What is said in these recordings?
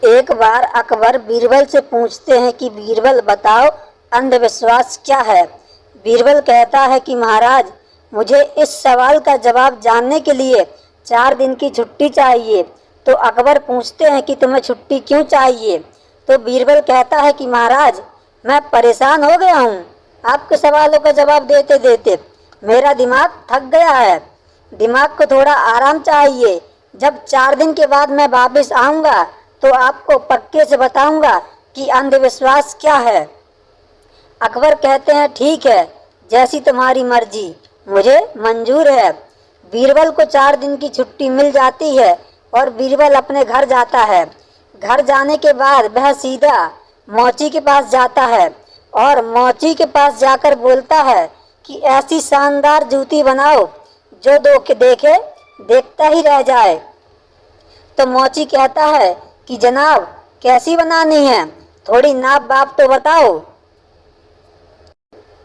एक बार अकबर बीरबल से पूछते हैं कि बीरबल बताओ अंधविश्वास क्या है। बीरबल कहता है कि महाराज, मुझे इस सवाल का जवाब जानने के लिए 4 दिन की छुट्टी चाहिए। तो अकबर पूछते हैं कि तुम्हें छुट्टी क्यों चाहिए। तो बीरबल कहता है कि महाराज, मैं परेशान हो गया हूँ। आपके सवालों का जवाब देते देते मेरा दिमाग थक गया है। दिमाग को थोड़ा आराम चाहिए। जब 4 दिन के बाद मैं वापस आऊँगा तो आपको पक्के से बताऊंगा कि अंधविश्वास क्या है। अकबर कहते हैं ठीक है, जैसी तुम्हारी मर्जी, मुझे मंजूर है। बीरबल को 4 दिन की छुट्टी मिल जाती है और बीरबल अपने घर जाता है। घर जाने के बाद वह सीधा मौची के पास जाता है और मौची के पास जाकर बोलता है कि ऐसी शानदार जूती बनाओ जो देखे देखता ही रह जाए। तो मौची कहता है कि जनाब, कैसी बनानी है, थोड़ी नाप बाप तो बताओ।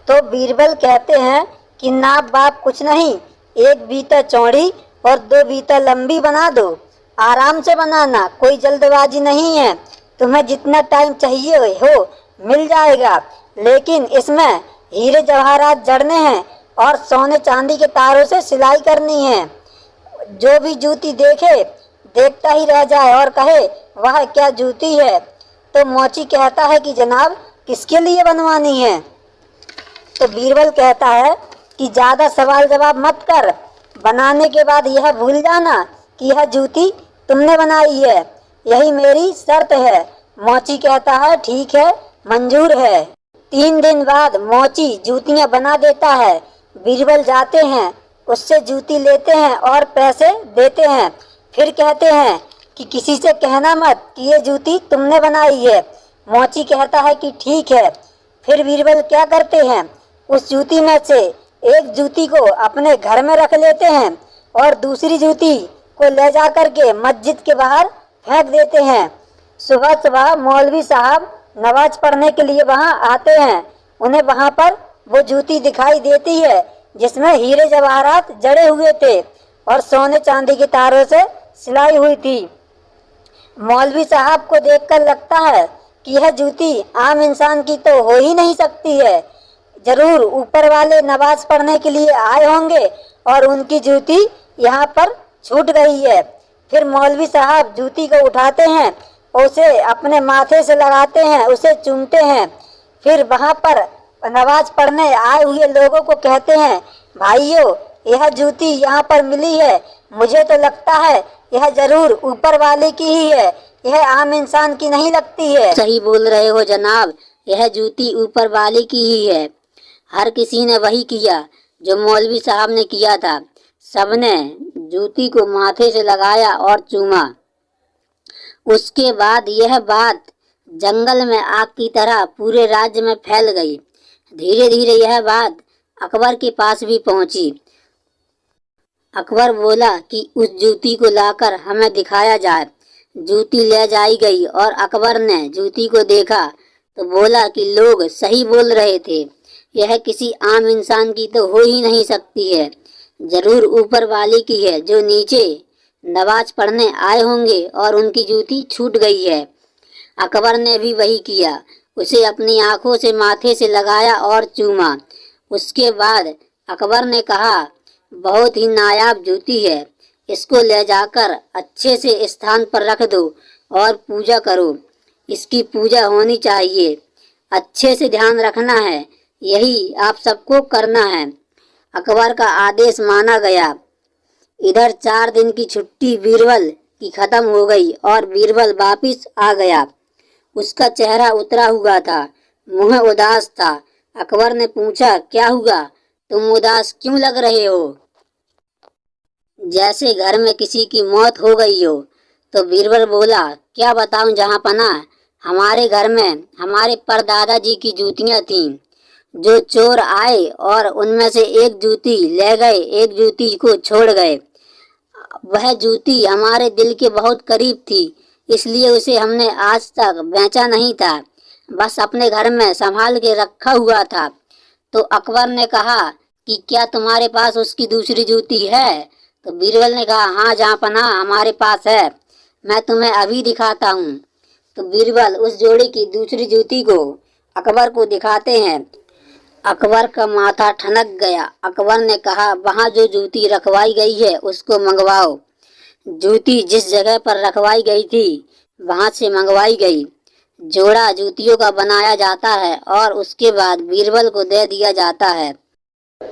तो बीरबल कहते हैं कि नाप बाप कुछ नहीं, 1 बीता चौड़ी और 2 बीता लंबी बना दो। आराम से बनाना, कोई जल्दबाजी नहीं है। तुम्हें जितना टाइम चाहिए हो मिल जाएगा, लेकिन इसमें हीरे जवाहरात जड़ने हैं और सोने चांदी के तारों से सिलाई करनी है। जो भी जूती देखे देखता ही रह जाए और कहे वह क्या जूती है। तो मौची कहता है कि जनाब, किसके लिए बनवानी है। तो बीरबल कहता है कि ज़्यादा सवाल जवाब मत कर, बनाने के बाद यह भूल जाना कि यह जूती तुमने बनाई है, यही मेरी शर्त है। मौची कहता है ठीक है, मंजूर है। 3 दिन बाद मौची जूतियां बना देता है। बीरबल जाते हैं, उससे जूती लेते हैं और पैसे देते हैं। फिर कहते हैं कि किसी से कहना मत कि ये जूती तुमने बनाई है। मौची कहता है कि ठीक है। फिर बीरबल क्या करते हैं, उस जूती में से एक जूती को अपने घर में रख लेते हैं और दूसरी जूती को ले जा कर के मस्जिद के बाहर फेंक देते हैं। सुबह सुबह मौलवी साहब नमाज पढ़ने के लिए वहां आते हैं। उन्हें वहां पर वो जूती दिखाई देती है जिसमें हीरे जवाहरात जड़े हुए थे और सोने चांदी के तारों से सिलाई हुई थी। मौलवी साहब को देखकर लगता है कि यह जूती आम इंसान की तो हो ही नहीं सकती है। जरूर ऊपर वाले नमाज पढ़ने के लिए आए होंगे और उनकी जूती यहाँ पर छूट गई है। फिर मौलवी साहब जूती को उठाते हैं, उसे अपने माथे से लगाते हैं, उसे चूमते हैं। फिर वहाँ पर नमाज पढ़ने आए हुए लोगों को कहते हैं, भाइयों, यह जूती यहाँ पर मिली है, मुझे तो लगता है यह जरूर ऊपर वाले की ही है, यह आम इंसान की नहीं लगती है। सही बोल रहे हो जनाब, यह जूती ऊपर वाले की ही है। हर किसी ने वही किया जो मौलवी साहब ने किया था। सबने जूती को माथे से लगाया और चूमा। उसके बाद यह बात जंगल में आग की तरह पूरे राज्य में फैल गई। धीरे धीरे यह बात अकबर के पास भी पहुंची। अकबर बोला कि उस जूती को लाकर हमें दिखाया जाए। जूती ले जाई गई और अकबर ने जूती को देखा तो बोला कि लोग सही बोल रहे थे, यह किसी आम इंसान की तो हो ही नहीं सकती है, जरूर ऊपर वाले की है जो नीचे नमाज पढ़ने आए होंगे और उनकी जूती छूट गई है। अकबर ने भी वही किया, उसे अपनी आंखों से माथे से लगाया और चूमा। उसके बाद अकबर ने कहा, बहुत ही नायाब जूती है, इसको ले जाकर अच्छे से स्थान पर रख दो और पूजा करो। इसकी पूजा होनी चाहिए, अच्छे से ध्यान रखना है, यही आप सबको करना है। अकबर का आदेश माना गया। इधर 4 दिन की छुट्टी बीरबल की खत्म हो गई और बीरबल वापिस आ गया। उसका चेहरा उतरा हुआ था, मुँह उदास था। अकबर ने पूछा, क्या हुआ, तुम उदास क्यों लग रहे हो, जैसे घर में किसी की मौत हो गई हो। तो बीरबल बोला, क्या बताऊं जहांपनाह, हमारे घर में हमारे परदादा जी की जूतियां थीं। जो चोर आए और उनमें से एक जूती ले गए, एक जूती को छोड़ गए। वह जूती हमारे दिल के बहुत करीब थी, इसलिए उसे हमने आज तक बेचा नहीं था, बस अपने घर में संभाल के रखा हुआ था। तो अकबर ने कहा कि क्या तुम्हारे पास उसकी दूसरी जूती है। तो बीरबल ने कहा, हाँ जहांपनाह, हमारे पास है, मैं तुम्हें अभी दिखाता हूँ। तो बीरबल उस जोड़ी की दूसरी जूती को अकबर को दिखाते हैं। अकबर का माथा ठनक गया। अकबर ने कहा, वहाँ जो जूती रखवाई गई है उसको मंगवाओ। जूती जिस जगह पर रखवाई गई थी वहाँ से मंगवाई गई। जोड़ा जूतियों का बनाया जाता है और उसके बाद बीरबल को दे दिया जाता है।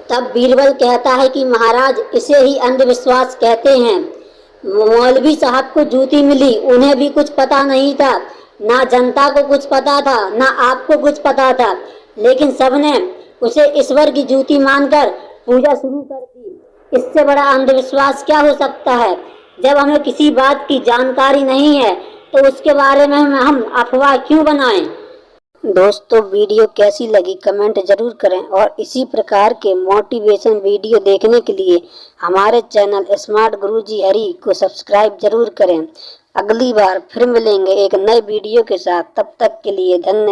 तब बीरबल कहता है कि महाराज, इसे ही अंधविश्वास कहते हैं। मौलवी साहब को जूती मिली, उन्हें भी कुछ पता नहीं था, ना जनता को कुछ पता था, ना आपको कुछ पता था, लेकिन सबने उसे ईश्वर की जूती मानकर पूजा शुरू कर दी। इससे बड़ा अंधविश्वास क्या हो सकता है? जब हमें किसी बात की जानकारी नहीं है तो उसके बारे में हम अफवाह क्यों बनाएं? दोस्तों, वीडियो कैसी लगी कमेंट जरूर करें और इसी प्रकार के मोटिवेशन वीडियो देखने के लिए हमारे चैनल स्मार्ट गुरुजी हरी को सब्सक्राइब जरूर करें। अगली बार फिर मिलेंगे एक नए वीडियो के साथ। तब तक के लिए धन्यवाद।